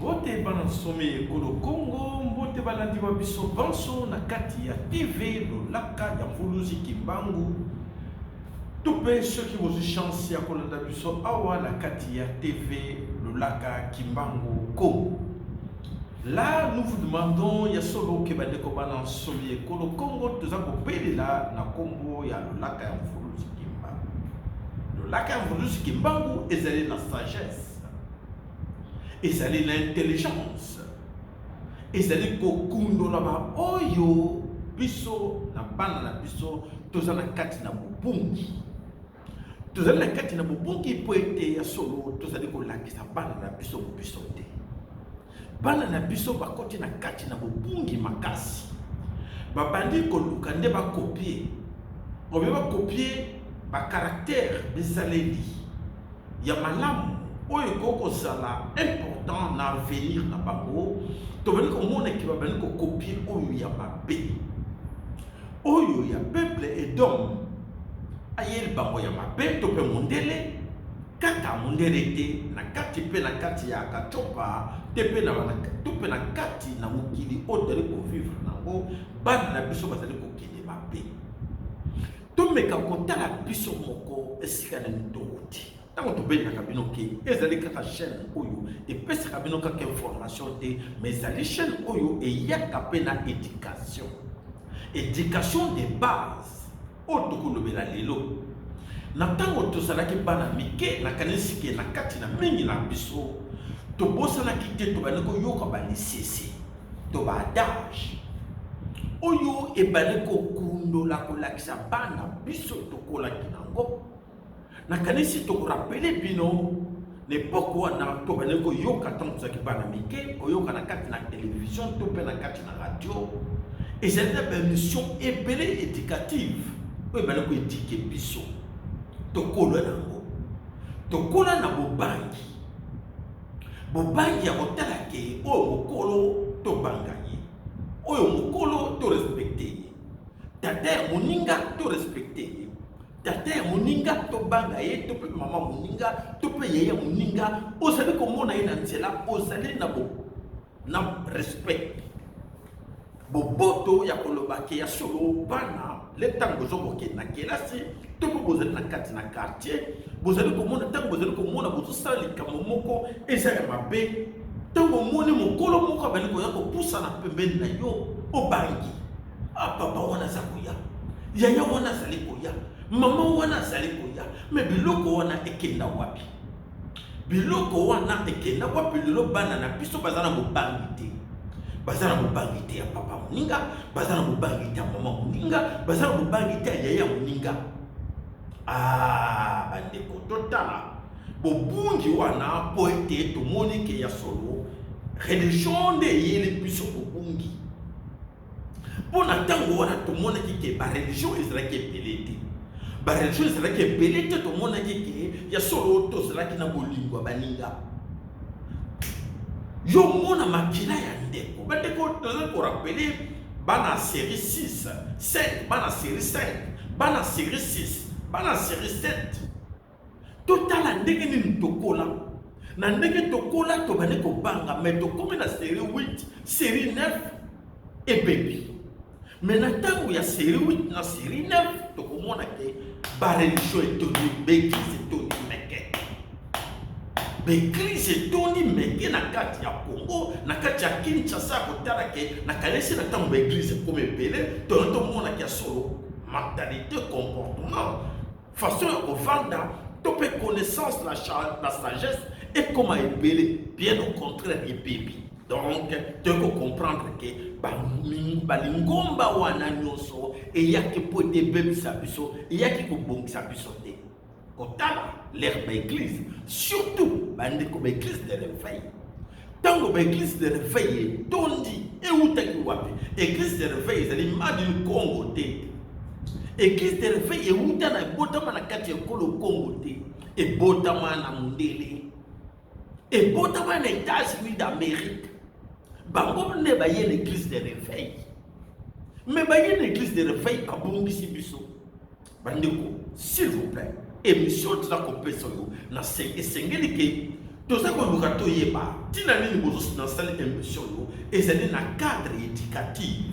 Mbote bana some kolo Congo, mbote balandi wa biso banso na kati ya TV lolaka ya mvuluzi kimbangu. Tupe ceux qui vous chance ya kolanda biso awa na kati ya TV lolaka kimbangu Congo. Là, nous vous demandons ya solo ke bande ko bana some kolo Congo toza ko pelela na kombo ya lolaka ya mvuluzi kimbangu. Lolaka ya mvuluzi kimbangu ezali na sagesse. Ezali l'intelligence. Ezali kokundo na ba oyo biso na bana na biso toza na kati na bubungi. Toza na kati na bubungi po ete ya solo tozali kolakisa bana na biso biso te. Bana na biso bakoti na kati na bubungi makasi. Babandi koluka nde ba copier. Obe ba copier ba caractère bizaleli ya malamu oyo koko sala important na avenir na bango to bani ko mona ki ba bani ko copier oyo ya mabe oyo ya peuple et d'homme ayel bango ya mabe to pe mondele kaka mondele te na kati pe na kati ya katopa te pe na to pe na kati na mukili odele ko vivre nango bana na biso bazali ko kende mabe to meka kotala biso moko esika na ndoti. Tant que tu as une chaîne et puis tu as une information, mais la chaîne et il y a une éducation. Éducation de base. Autre que le lelo. Natango to salaki bana mike na kanisike na kati na mingi na biso. To bosa na kite to baneko yoka ba lisese. To ba adage. Oyo e baneko kundo la kolakisa bana biso to kolaki nango. Na kanisi to rappeler bino l'époque wana to baneko yoka tanto za kibana mike oyoka na kati na télévision to pe na kati na radio et c'est une mission ébélée éducative o baneko éduquer biso to kola nango to kola na bobangi ya hotela ke o mokolo to bangayi oyo mokolo to respecter tata moninga to respecter tata moninga to banga ye to pe mama moninga to pe yeye moninga osali komona ye na nzela osali na respect boboto ya kolobaki ya solo bana le tango zokoke na kelasi to pe bozali na kati na quartier bozali komona tango bozali komona bozosala likambo moko eza ya mabe tango moni mokolo moko abali koya kopusa na pembeni na yo obangi papa wana zakoya yaya wana zali koya mama wana zali koya me biloko wana ekenda wapi biloko wana ekenda wapi lelo bana na biso bazana mobangi te ya papa moninga bazana mobangi te ya mama moninga bazana mobangi te ya yaya moninga bandeko totala bobungi wana po ete tomoni ke ya solo religion nde eyeli biso bobungi mpona ntango wana tomonaki ke bareligion ezalaki ebele te bareligion ezalaki ebele te tomonaki ke ya solo tozalaki na bolingo ya baninga yo mona makila ya ndeko bandeko tozali korapele bana série 6 5 bana série 5 bana série 6 bana série 7 totala ndenge nini tokola na ndenge tokola tobandi kobanga me tokomi na série 8 série 9 et baby mais na tango ya série 8 na série 9 tokomona ke bareligion etoni beglise etoni meke beglise etoni meke na kati ya Congo na kati ya Kinshasa kotala ke na kalesi na tango beglise comme ebele tomona ke ya solo mentalité comportement façon ya kovanda to pe connaissance la sagesse et comment ebele bien au contraire ebebi. Donc, tu peux comprendre que balingomba wana nyoso et ya ki po te bebi sabiso et ya ki ko bongi sabiso te. Kotala l'herbe église, surtout bande comme église de réveil. Tango église de réveil tondi et utaki wapi. Église de réveil ezali madini Congo te. Église de réveil utana botama na kati ya Congo te et botama na mundele. Et botama na États-Unis d'Amérique. Bango ne ba ye l'église de réveil. Mais ba ye l'église de réveil a bongisi biso. Bandeko, s'il vous plaît, émission de la compétition na sengeli ke Tout ça qu'on nous a toyé pas. Tina ni nous installer émission et c'est dans un cadre éducatif,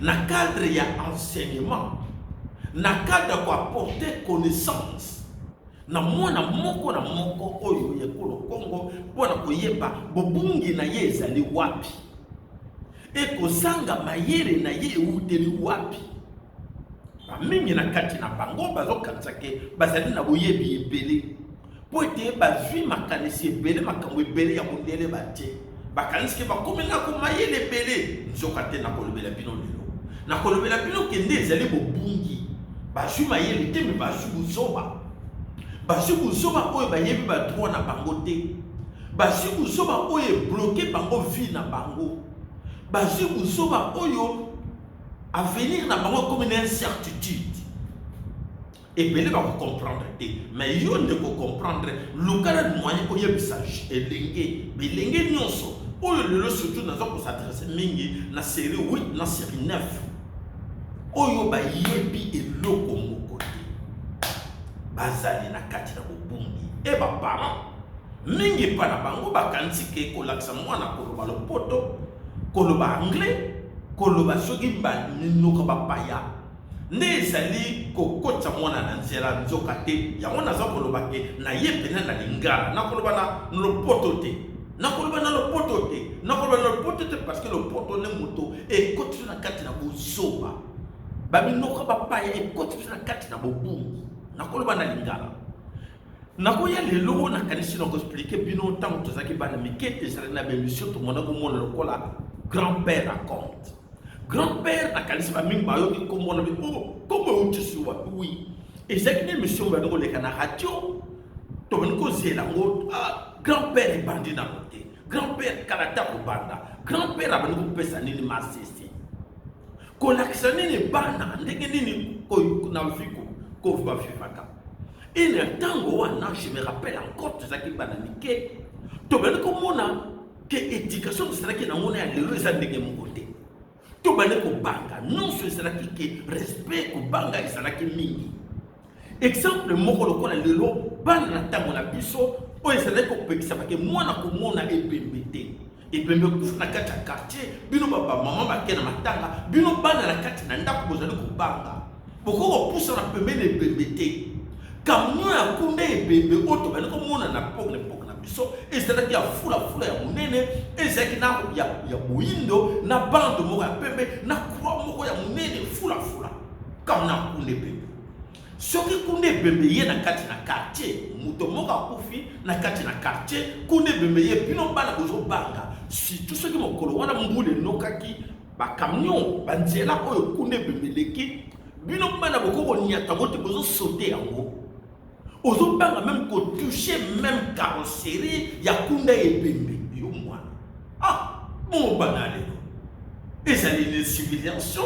dans un cadre il y a enseignement, dans un cadre pour apporter connaissance. Na mwana moko oyo ya Congo pona koyeba bobungi na ye ezali wapi e kozanga mayele na ye uteli wapi mingi na kati na bango bazokanisa ke bazali na boyebi ebele po ete bazwi makanisi ebele makambo ebele ya mondele batie bakanisi ke bakomela ko mayele ebele nzoka te na kolobela bino lelo na kolobela bino ke nde ezali bobungi bazwi mayele te me bazwi buzoba basi kuzoba oyo bayebi ba droit na bango te basi kuzoba oyo bloqué bango vie na bango basi kuzoba oyo avenir na bango comme une incertitude et belé ba comprendre te mais yo ne ko comprendre lokala moyen oyo bisage elenge bilenge nyonso oyo lelo surtout na zo ko s'adresser mingi na série 8 na série 9 oyo bayebi eloko moko bazali na kati na bobungi e ba parents mingi pa na bango bakanisi ke kolakisa mwana koloba lopoto koloba anglais koloba soki mbanoka bapaya nde ezali kokotisa mwana na nzela nzoka te yango naza koloba ke na ye pene na lingala nakoloba na lopoto te nakoloba na lopoto te nakoloba na lopoto te parce que lopoto ne moto ekotisa na kati na bozoba babinoka bapaya ekotisa na kati na bobungi nakoloba na lingala nakoya lelo na kanisi na ko expliquer bino tant to zaki bana mike ezali na bémission to mona ko mona lokola grand-père raconte grand-père na kanisi ba mingi ba yoki ko mona oh comme tu suis oui et c'est une émission ba ngo le kana radio to ben ko zela ngo grand-père bandi na côté grand-père karata ko banda grand-père abani ko pesa nini masisi ko laksani ni bana ndenge nini ko na fiko ko va fifaka. Et le temps où je me rappelle encore tout ça qui va namiquer. Tu vas comprendre que l'éducation de cela qui n'a pas de ça de mon côté. Tu vas comprendre non c'est cela qui respect au banga et cela qui mingi. Exemple moko lokola lelo bana na tango na biso o ezala ko pekisa parce que moi na ko mona ebembete. Ebembe ko na kati quartier bino baba maman ba kena matanga bino bana na kati na ndako bozali ko banga. Pourquoi pousse na pembele ebembete? Camion ya kunde ebembe oto bana ko mona na pok na biso ezala ki ya fula ya munene ezaki na ya boindo na bande moko ya pembe na croix moko ya munene fula comme na kunde ebembe soki kunde ebembe ye na kati na quartier muto moko akufi na kati na quartier kunde ebembe ye bino bana bozo banga si tout ce qui mokolo wana mbule nokaki ba camion ba nzela oyo kunde ebembe leki bino bana boko nyata bote bozo sauter yango ozo banga même ko toucher même carrosserie ya kunda ebembe yo mwana bon banale ezali une civilisation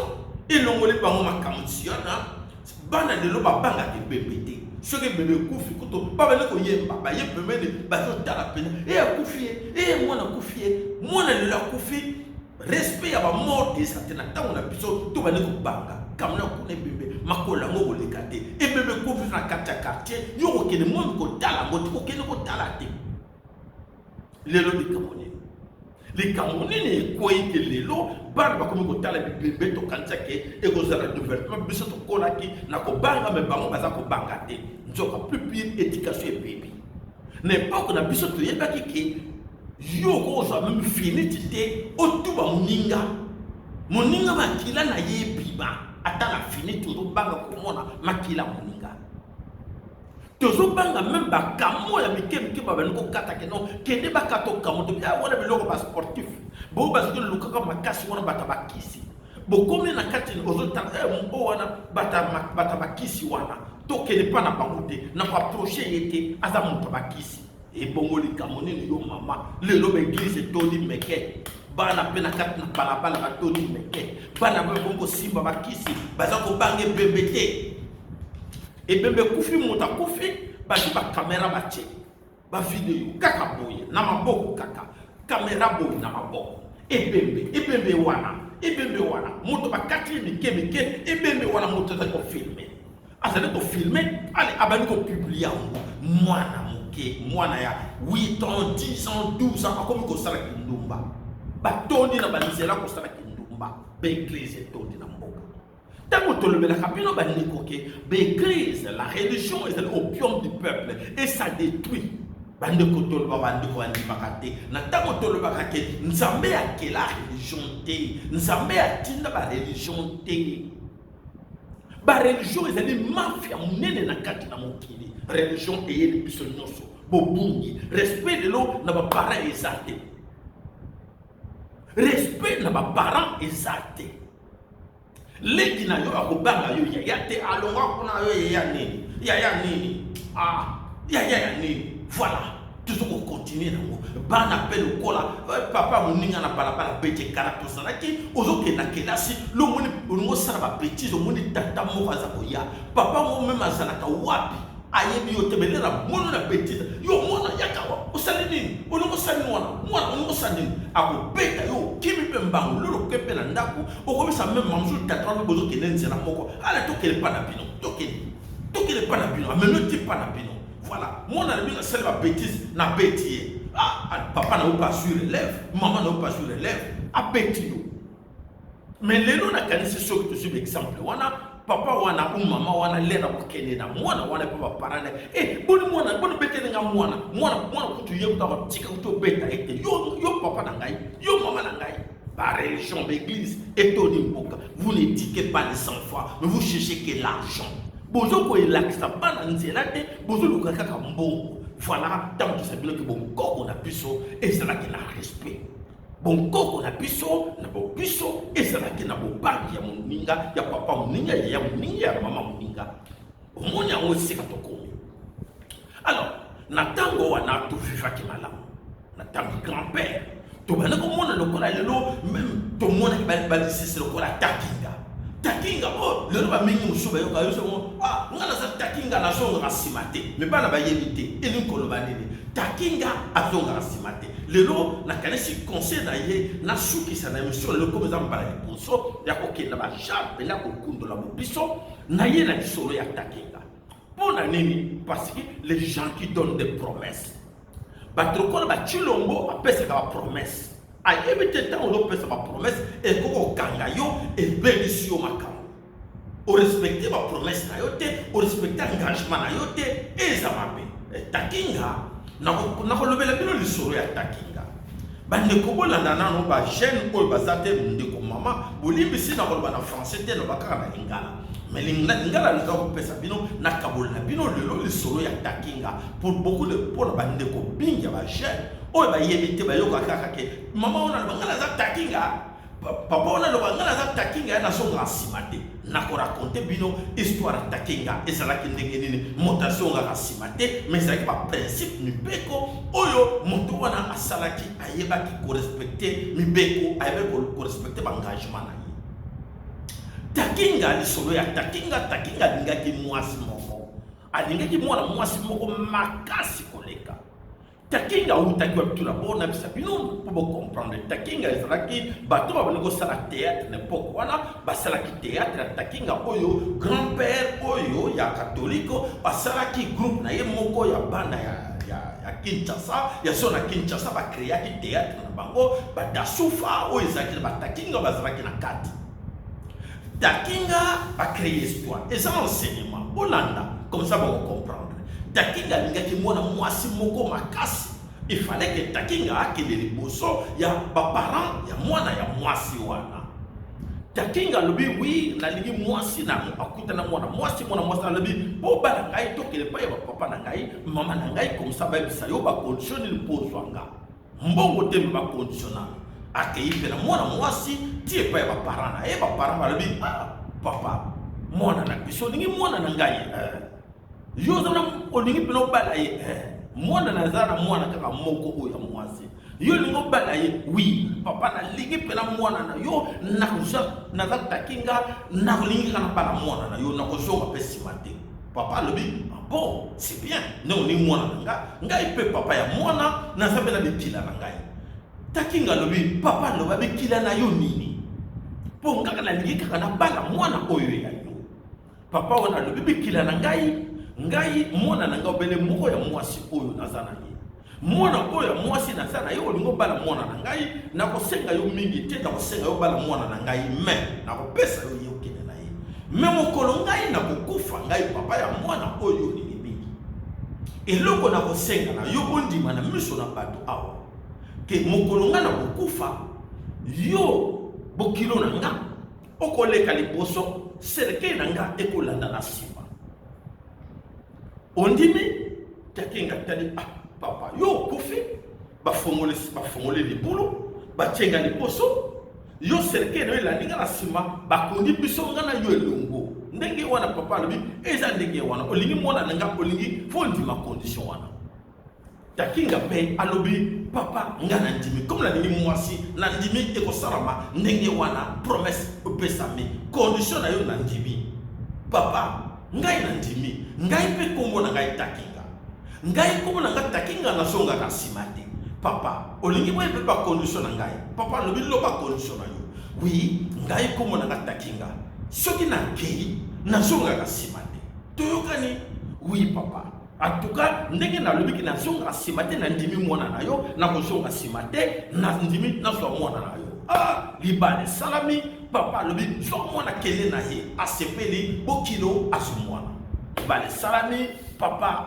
elongoli bango makamusiana bana lelo babanga ebembe te soki ebembe kufi kuto babele ko yemba ba yebembe ne bazo tala pena akufi mwana lelo akufi respect ya ba mort de certains temps na biso to bane ko banga kamna ko ne bembe makola ngo leka te e bembe ko fi na quartier yo ko kene mon ko tala ngo ko kene ko tala te lelo les Camerounais ne quoi que lelo bar ba ko tala bembe to kanza ke e ko zara développement biso to kola ki na ko banga me bango baza ko banga te nzoka plus pire éducation et bébé n'importe na biso to yeba ki yo ko za même fini tite otuba muninga makila na yebiba atala fini tout banga ko mona makila muninga tozo banga même ba kamo ya mikemke ba banko kata ke non kende ba kato kamo to ya wana biloko ba sportif bo ba zikolo lukaka makasi wana bata bakisi bo komne na kati ozo ta mbo wana bata bakisi wana to kende pa na bangote na ko approcher yete aza muto bakisi et bongo li kamoni yo mama le lobe église toli meke bana pena kat na balabala ba toli meke bana bongo simba bakisi baza ko bange bebete e bembe kufi muta kufi ba ji ba camera ba che ba video kaka boye na maboko kaka camera boye na maboko e bembe wana muto ba katli mike e bembe wana muto za ko filmer azali ko filmer ali abani ko publier mwana que moi na ya 8 ans, 10 ans, 12 ans, comme ko sala kindumba. Ba tondi na banzela ko sala kindumba. Ba église tondi na mboka. Tango tolobela kapino ba ndeko ke ba église, la religion est l'opium du peuple et ça détruit. Bande kotolo bande ko andi makate na tango tolo bakake nzambe akela religion te nzambe atinda ba religion te ba religion ezali mafia munene na kati na mokili religion eyeli biso nyonso bobungi respect lelo na ba parents ezate respect na ba parents ezate leki na yo akobanga yo ya te alonga kuna yo ya nini ya nini ya nini. Voilà, tout ce qu'on continue dans ban appel au cola, papa mon ninga na balabala bete karato sanaki, ozoke na kelasi, lo moni ongo sala bêtise, o moni tata mo kaza koya, papa mo même azalaka wapi, ayebi yo tebelera mono na bêtise, yo mona yakawa, osali nini, ongo sali mwana, ongo sali nini, ako beta yo kimi pe mbangu, lolo kepe na ndako, okomi sa même mamzu tata no bozo kenenze na moko, ala tokele pa na bino, tokele pa na bino, ameno ti pa na bino. Voilà, moi on a mis celle la bêtise, na bêtise. Papa n'a pas su l'élève, maman n'a pas su l'élève, à bêtise. Mais les gens qui sont sur que tu suis exemple, papa wana ou maman wana lena bokene na mwana wana papa parane. Boni mwana bêtise nga mwana kutu yé kuta tika kutu bêta ete yo papa na ngai, yo maman na ngai. Par religion d'église, étonné mboka. Vous ne dites pas les enfants, mais vous cherchez que l'argent. Bozo ko elakisa bana nzela te bozo luka kaka mbongo. Voilà tant que c'est bien que bon koko na biso et ça qui na respect. Bon koko na biso na bo biso et ça qui na bo banki ya moninga ya papa moninga ya moninga ya mama moninga. Omonya aussi ka tokomi. Alors na tango wana to viva ki malamu. Na tango grand-père to bana ko mona lokola lelo même to mona bali c'est lokola takinga. Takinga le ba mingi musuba yo ka yo so ngala sa takinga na so ngasimate me bana ba yebite eni koloba nini takinga azonga ngasimate lelo na kanesi conseil na ye na suki sana mission le comme za mbala poso ya kokenda ba champ na kokundola biso na ye na solo ya takinga pona nini parce que les gens qui donnent des promesses batroko ba chilombo apesa ka promesse. A éviter tant on peut faire ma promesse et qu'on kanga yo et bénéficie au makam. Au respecter ma promesse na yote, au respecter engagement na yote et ça m'a fait. Takinga na ko lobela bino lisoro ya takinga. Bande ko bolanda na no ba jeune o bazate ndeko mama bolimbi si na ko ba na français te no bakaka na lingala. Mais lingala nous avons fait ça bino na kabola bino le lisoro ya takinga pour beaucoup de pour bande ko binga ba jeune. Oh bah yébité bah yo kaka ke maman on a le bangala za takinga papa on a le bangala za takinga na so ngasimate na ko raconter bino histoire takinga et ça là qui ndenge nini montation nga ngasimate mais ça pas principe ni beko oyo moto wana asalaki ayeba ki ko respecter mi beko ayeba ko respecter ba engagement na ye takinga li solo ya takinga linga ki mwasi moko alinga ki mwana mwasi moko makasi koleka. Takinga ou takiwa bitu na bona bisa bino pour comprendre takinga ezalaki bato ba bino sala théâtre n'importe wana basala ki théâtre takinga oyo grand-père oyo ya catholique basala ki groupe na ye moko ya bana ya Kinshasa ya sona Kinshasa ba créer ki théâtre na bango ba dasufa oyo ezalaki ba takinga basala ki na kati takinga ba créer histoire et ça enseignement Hollanda comme ça vous comprendre. Takinga lingaki mwana mwasi moko makasi. Il fallait que takinga akele liboso ya ba parents ya mwana ya mwasi wana. Takinga lobi oui na lingi mwasi na akuta na mwana mwasi na lobi bo bana ngai tokele pa ya papa na ngai mama na ngai comme ça ba bisa yo ba condition ni pozwanga. Mbongo te ba conditionnel. Akei pe na mwana mwasi tie pa ya ba parents na ba parents ba lobi papa mwana na biso lingi mwana na ngai yo zana olingi pino bala ye mwana na zana mwana kaka moko oya mwasi yo lingo bala ye oui papa na lingi pena mwana na yo na kusa na za takinga na lingi kana bala mwana na yo na kozonga pesi mate papa lobi bon c'est bien non ni mwana nga ipe papa ya mwana na sabela bikila na ngai takinga lobi papa loba bikila na yo nini po ngaka na lingi kaka na bala mwana oyo ya yo papa wana lobi bikila na ngai ngai mwana na nga obele moko ya mwasi oyo nazana ye mwana oyo ya mwasi nazana ye olingo bala mwana na ngai na kosenga yo mingi te na kosenga yo bala mwana na ngai me na kopesa yo ye okende na ye me mokolo ngai na kokufa ngai papa ya mwana oyo olingi mingi eloko na kosenga na yo bondima na miso na bato awa ke mokolo ngai na kokufa yo bokilo na nga okoleka liboso serke na nga ekolanda na nsima ondimi takinga tali papa yo kufi bafongole libulu bachenga liboso yo serke na elandi nga na nsima bakondi biso nga na yo elongo ndenge wana papa alobi eza ndenge wana olingi mwana na nga olingi fo ndima condition wana takinga pe alobi papa nga na ndimi comme la ndimi mwasi na ndimi ekosalama ndenge wana promesse opesami condition na yo na ndimi papa ngai na ndimi ngai pe kombo na ngai takinga ngai kombo na ngai takinga na songa na nsima te papa olingi boye pe ba condition na ngai papa alobi loba condition na yo oui ngai kombo na ngai takinga soki na kei na songa na nsima te toyokani oui papa en tout cas ndenge na lobi ki na songa nsima te na ndimi mwana na yo na kozonga nsima te na ndimi na zwa mwana na yo libane salami papa lobi zwa mwana kele na ye asepeli bokilo azu mwana libane salami papa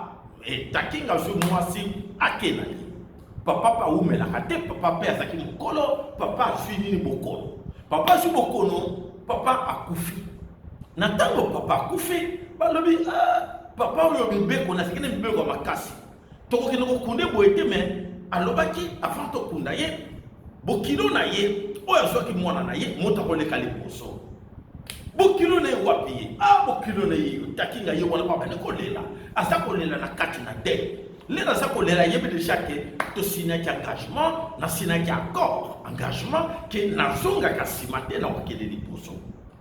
takinga zo mwasi ake na ye papa pa umelaka te papa pe azaki mokolo papa azwi nini bokono papa azwi bokono papa akufi na ntango papa akufi balobi papa oyo bibeko na sekene bibeko makasi tokokende kokunde boye te me alobaki avant tokunda ye bokilo na ye oyo azwaki mwana na ye moto akoleka liboso bokilo na ye wapi ye bokilo na ye takinga ye wana papa nekolela aza kolela na kati na te lela aza kolela yebi deja ke tosinaki engagement nasinaki accord engagement ke nazongaka nsima te na kokende liboso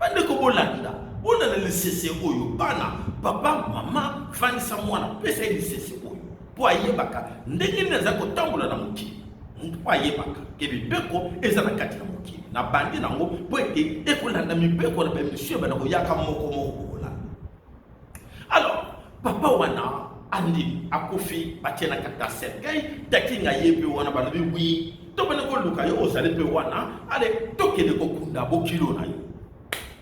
bandeko bolanda bolanda lisese oyo bana papa mama fandisa mwana pesa lisese oyo po ayebaka ndenge nini aza kotambola na mokili po ayebaka ke mibeko eza na kati na mokili na bandi nango po ete ekolanda mibeko na bamisio bana koyaka moko bokolanda alors papa wana andi akufi batie na kata serkei takinga yepe wana balobi wi to bana koluka yo ozali pe wana ale tokende kokunda bokilo na yo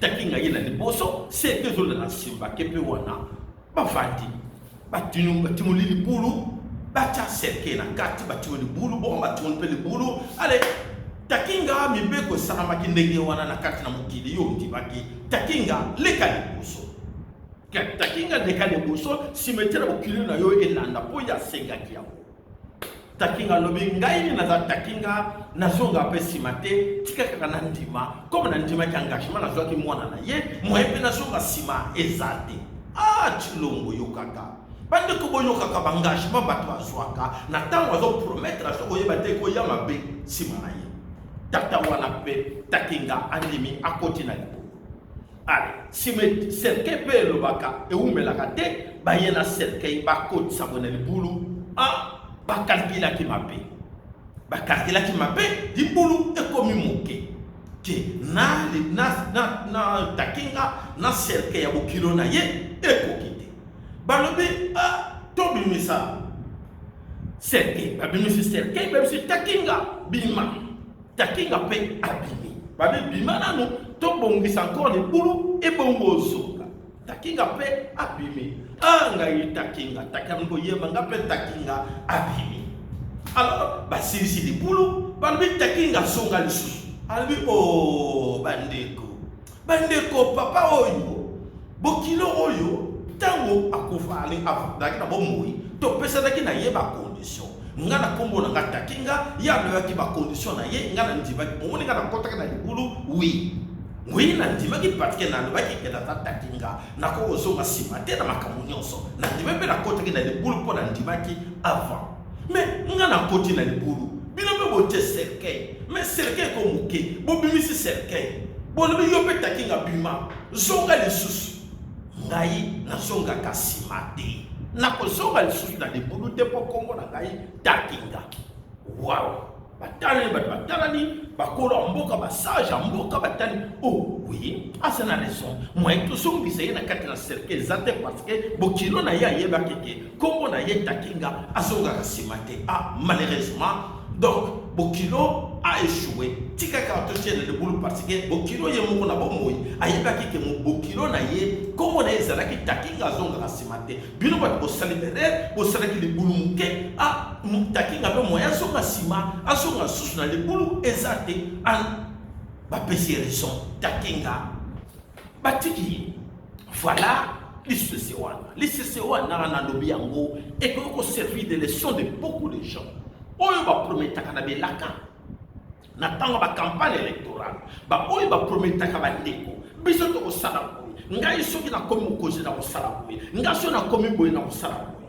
takinga ye na liboso serke zola na simba kepe wana bafandi batimuli libulu bacha serke na kati batimuli libulu bon batimuli pe libulu ale takinga mibeko salamaki ndenge wana na kati na mokili yo ndibaki takinga leka liboso takinga leka liboso simetera bokili na yo elanda po ya sengaki yango takinga lobi ngai na za takinga nazonga pe simate tika kaka na ndima comme na ndima ki engagement nazwaki mwana na ye moyepe nazonga sima ezate chilongo yokaka bande ko boyokaka ba engagement bato bazwaka na tango azo promettre azo koyeba te ko ya mabe sima na ye tata wana pe takinga andimi akoti na libo ale sime serke pe lobaka eumelaka te bayena serke bakoti sabona libulu bakalkila ki mabe dibulu ekomi moke ke na takinga na serke ya bokilo na ye ekokite balobi tobimisa serke babimisi serke babimisi takinga bima takinga pe abimi babi bima nanu tobongisa encore libulu ebongo zoka takinga pe abimi ngai takinga ngo yeba nga pe takinga abimi alors basilisi libulu balobi takinga songa lisusu alobi bandeko papa oyo bokilo oyo tango akufa ali avandaki na bomoi topesanaki na ye bacondition nga na kombo na nga takinga ya loyaki bacondition na ye nga na ndimaki omoni nga na kotaki na libulu oui na ndimaki patike na lobaki ke na takinga na ko ozonga sima te na makambo nyonso na ndima mpe na kotaki na libulu mpo na ndimaki avant mais nga na koti na libulu bino mpe bote serkei mais serkei ko moke bobimisi serkei bolobi yo mpe takinga bima zonga lisusu ngai nazongaka sima te nakozonga lisusu na libulu te mpo kombo na ngai takinga wow batani batani bakolo mboka basage mboka batani. Oh oui, c'est la raison. Moi tout son bisé na kati na cercle exact parce que bokilo na ya yeba keke kombo na ye takinga azonga kasimate. Ah malheureusement donc bokilo a échoué. Tika kartoche le boulot parce que bokilo ye moko na bomoyi ayeba keke mo bokilo na ye kombo na ye zalaki takinga azonga kasimate. Bino ba ko salibere bo salaki le boulot muke ah takinga be moya zonga sima azonga susu na le boulot exact an ba pesi raison takinga batiki. Voilà l'ICC1 na lobi yango et que ko servir de leçon de beaucoup de gens. Oyo ba prometaka na belaka na tanga ba campagne électorale ba oyo ba prometaka ba ndeko biso to ko sala boy ngai soki na komi mokozi na ko sala boy ngai so na komi boy na ko sala boy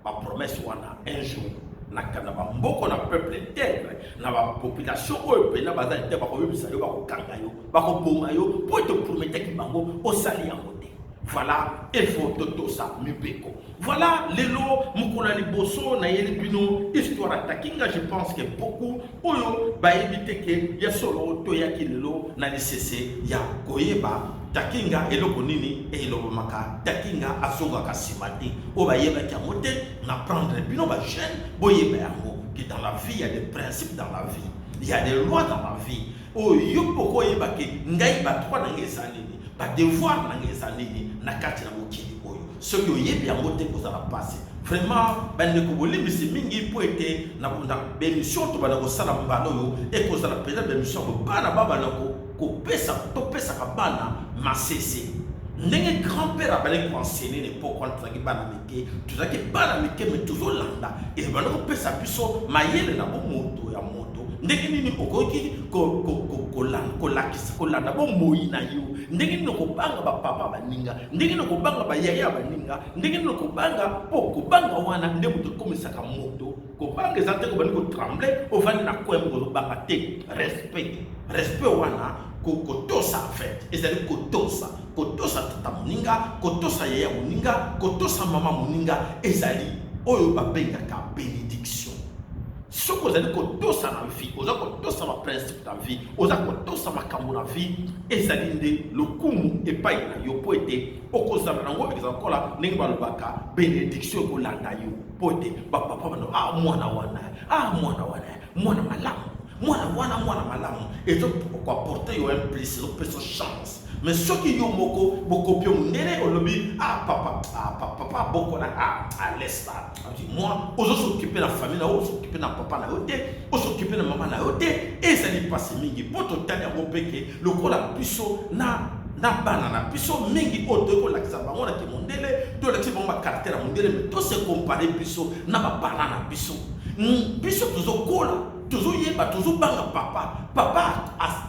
ba promesse wana un jour na kana ba mboko na peuple terre na ba population oyo pe na bazali te ba ko yebisa yo ba ko kanga yo ba ko boma yo po to prometaki bango o sali yango te. Voilà, il faut tout ça, mibeko. Voilà, lelo, mukuna liboso, na yeli bino, histoire takinga, je pense que beaucoup, oyo, ba éviter que, ya solo, to ya kilelo, na nécessé, ya koyeba, takinga, eloko nini, et eloko maka, takinga, azonga kasimati, o ba yeba kia mote, na prendre bino ba jeune, boyeba yango, que dans la vie, il y a des principes dans la vie, il y a des lois dans la vie, o yo poko yeba ke, ngai ba trois na ngesani, ba devoir na ngesani, na kati na mokili oyo soki oyebi yango te kozala pasi vraiment bandeko bolimbisi mingi po ete na bémission to bana kosala mbala oyo ekozala mpenza bémission bana babana topesaka bana masese ndenge grand-père abali koenseigner l'époque wana tozalaki bana mike tozalaki bana mike me tozolanda ebanda kopesa biso mayele na bomoto ya moto ndenge nini okoki kolanda bomoi na yo ndenge nini okobanga bapapa baninga ndenge nini okobanga bayaya baninga ndenge nini okobanga po kobanga wana nde moto ekomisaka moto kobanga eza te kobandi kotremble ovandi na kwembe kozobanga te respect wana kotosa en fait ezali kotosa tata moninga kotosa yaya moninga kotosa mama moninga ezali oyo babengaka bénédiction. Soko zali kotosa na vie, oza kotosa ma principe na vie, oza kotosa makambo na vie, ezali nde lokumu epai na yo po ete okozala nango ezakola ndenge balobaka bénédiction ekolanda yo po ete bapapa bano mwana malamu mwana malamu ezo porter yo un plus ezo chance. Mais ceux qui ont moko bokopio mundele olobi papa boko na laisse ça. Moi ozo s'occuper la famille na ozo s'occuper na papa na yote ozo s'occuper na maman na yote et ça n'est pas si mingi poto tanya mopeke lokola biso na bana na biso mingi oto ko lakisa bango na ki mundele to lakisa bango caractère mundele mais to se comparer biso na ba bana na biso tozo kola toujours yeba toujours banga papa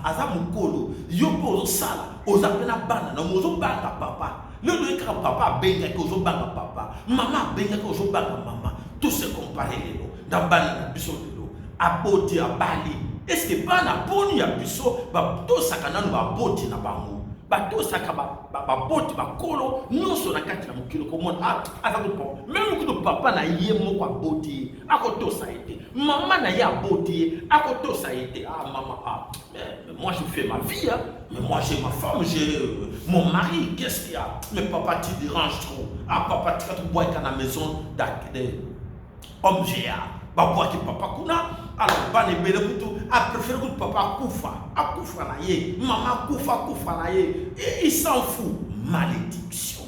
aza mukolo yo po ozo sala oza pena bana na mozo banga papa le ka papa benga ko ozo banga papa mama benga ko ozo banga mama tout se comparer lelo na bana na biso lelo aboti abali est-ce que bana boni ya biso ba to sakana ba boti na bango ba to sakaba ba boti ba kolo nyonso na kati na mukilo ko mona aza ko même ko papa na ye moko aboti akoto sa été maman na ya aboti akoto sa été maman mais moi je fais ma vie hein. Mais moi j'ai ma femme, j'ai mon mari, qu'est-ce qu'il y a? Mais papa tu déranges trop. Papa tu vas te boire à la maison d'homme géant. Boire que papa kuna alors ba ne bele kutu a préféré que papa kufa na ye maman kufa na ye et il s'en fout. Malédiction,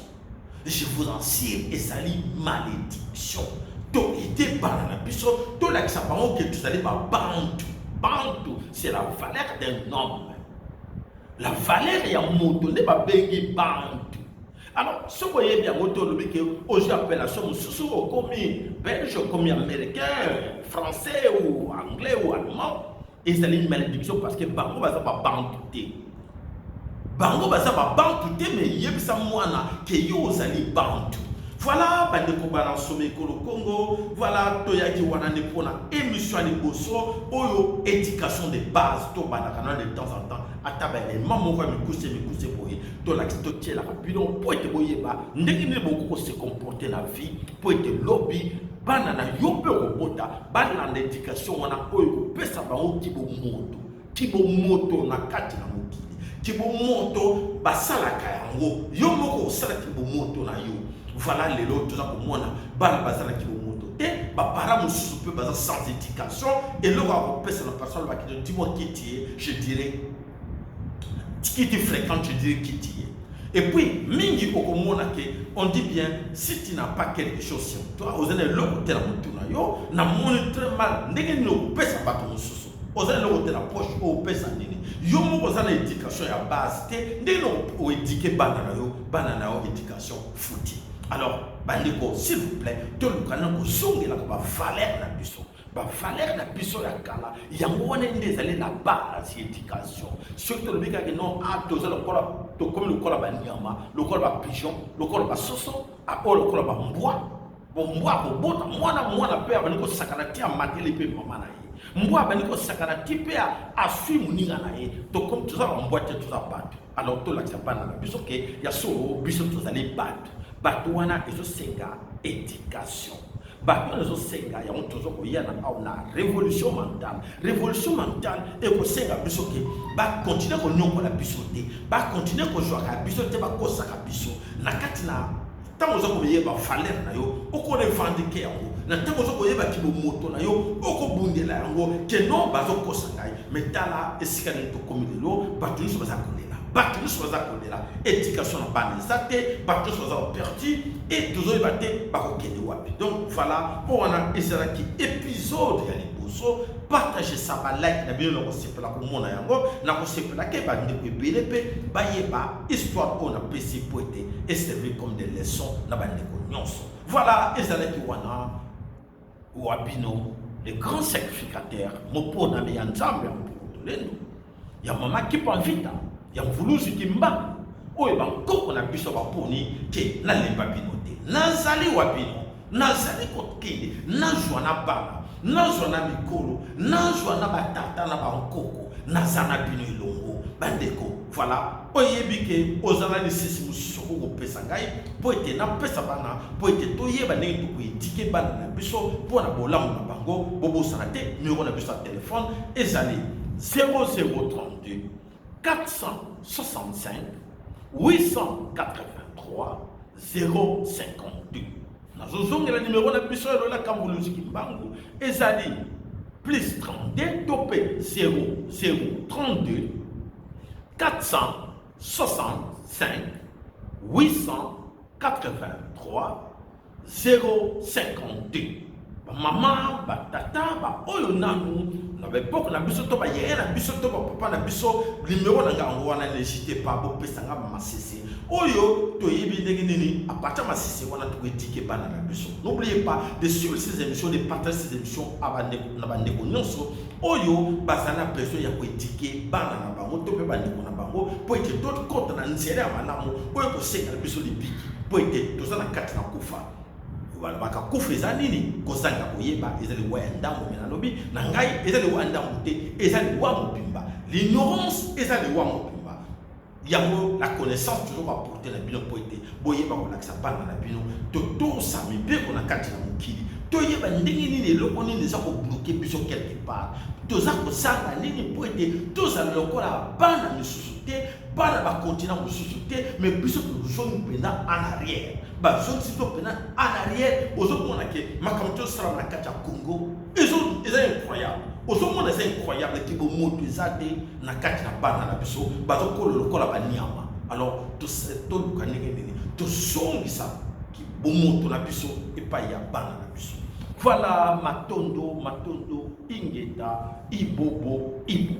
je vous en signe, et ça lit malédiction. Donc il était banana biso to la sa parole que tu allais ba bantu c'est la valeur d'un homme. La valeur est à moto ne ba bengi bantu. Alors, ce que vous voyez bien, aujourd'hui, appellation sous commis belge, commis américain, français ou anglais ou allemand, et c'est une malédiction parce que Bango va pas bantuter. Bango va pas bantuter, mais il y a ça moana que yo zali bantu. Voilà, bande ko bana sommet ko Congo. Voilà, toyaki wana ne pona émission ni bosso, oyo éducation de base, to bana kana de temps en temps. Ataba les maman ko mi coucher pour y. To la to tie la bidon pour être boyeba. Ndeki ne boko se comporter la vie, pour être lobby, bana na yope ko bota, bana na éducation wana oyo ko pesa ba o kibo moto na kati na mokili. Kibo moto basalaka yango. Yo moko sala kibo moto na yo. Voilà les lots, tout ça pour moi, bana bazala qui vous monte. Et bah para mususu peut baza sans éducation et le roi repère la personne va qui dit moi qui tu es, je dirais qui tu fréquentes, je dirais qui tu es. Et puis mingi okomona ke on dit bien si tu n'as pas quelque chose sur toi, aux années le côté la motuna yo na moni très mal ndenge no pesa ba to mususu. Aux années le côté la poche au pesa nini. Yo mo kozana éducation ya base te ndenge no éduquer banana yo éducation foutie. Alors, bandeko, s'il vous plaît, tout le canal que zonge la valeur la biso. Valeur la biso ya kala. Yango wana ndez aller la base éducation. Surtout le mec qui non a tous le corps comme le corps ba nyama, le corps ba pigeon, le corps ba soso, a le corps ba mbwa. Bon mbwa ko bota mwana pe abaniko sakanati a matele pe mama na ye. Mbwa abaniko sakanati pe a sui muninga na ye. To comme tout ça mbwa te tout ça bat. Alors to la bana la biso ke ya so biso tout aller battre. Batouana et senga éducation. Batouana et senga ya on toujours koyana na révolution mentale. Révolution mentale et ko senga bisoke ba continuer ko nyongo la bisote. Ba continuer ko joa ka bisote ba ko saka biso. Na katina tango zo ko yeba valeur na yo, oko revendiquer yango. Na tango zo ko yeba kibo moto na yo, oko bundela yango ke non ba zo ko saka. Mais tala esika ni to komilelo, batouana so ba battu nous sommes à éducation en bas des battu nous sommes perdu et toujours les battus par aucun wapi. Donc voilà pour on a qui épisode ya liboso partager ça ba like na bien le c'est la comme on a yango na ko c'est la ke ba ndeko belep ba yeba histoire on a PC poété et servir comme des leçons na ba ndeko nyonso. Voilà ezalaki wana wabino le grand sacrificateur mopo na me yanzambe ya mpolendo ya mama qui prend vite ya mvuluzi kimba oyo bankoko na biso baponi ke nalemba bino te nazali wa bino nazali kokende nazwa na bana nazwa na mikolo nazwa na batata na bankoko naza na bino elongo bandeko voilà oyebi ke ozala lisisi mosusu okopesa ngai po ete napesa bana po ete toyeba ndenge tokoedike bana na biso mpo na bolamu na bango bobosana te numéro na biso ya telefone ezali 0032 465 883 052. Nazozonge la numéro na biso ya la Kambuluzi Kimbangu ezali plus 32 topé 0032 465 883 052. Maman, tata, oyo nanu, n'avait pas qu'on a biso to ba yé na biso to ba papa na biso numéro na nga wana n'hésitez pas bo pesa nga masisi. Oyo to yebi ndenge nini à partir masisi wana to étiquer bana na biso. N'oubliez pas de suivre ces émissions, de partager ces émissions abande na bande ko nyonso. Oyo bazana besoin ya ko étiquer bana na bango to pe bande ko na bango po ete d'autres compte na nzela ya malamu oyo ko senga biso de biki po ete to za na kati na kufa. Voilà, bakakufa eza nini kozanga koyeba ezali wa ndambo mena lobi na ngai ezali wa ndambo te ezali wa mopimba. L'ignorance ezali wa mopimba. Yango la connaissance toujours va porter la bino poete boyeba ko lakisa bana na bino to to sa mibeko na kati na mokili to yeba ndenge nini eloko nini eza ko bloquer biso quelque part to za ko sanga nini poete to za lokola bana misusu te bana ba continent misusu te mais biso to zone pena en arrière. Bah, je ne suis pas en arrière. Aux autres, on a que ma caméra sera dans la Congo. Ils sont incroyables. Aux autres, c'est incroyable qu'ils vont monter ça na kati na bana na biso. Bah, donc le kola banyama. Alors, tout le canigé, tout son ça qui vont monter na biso et pas y a bana na biso. Voilà matondo ingeta ibobo ibo.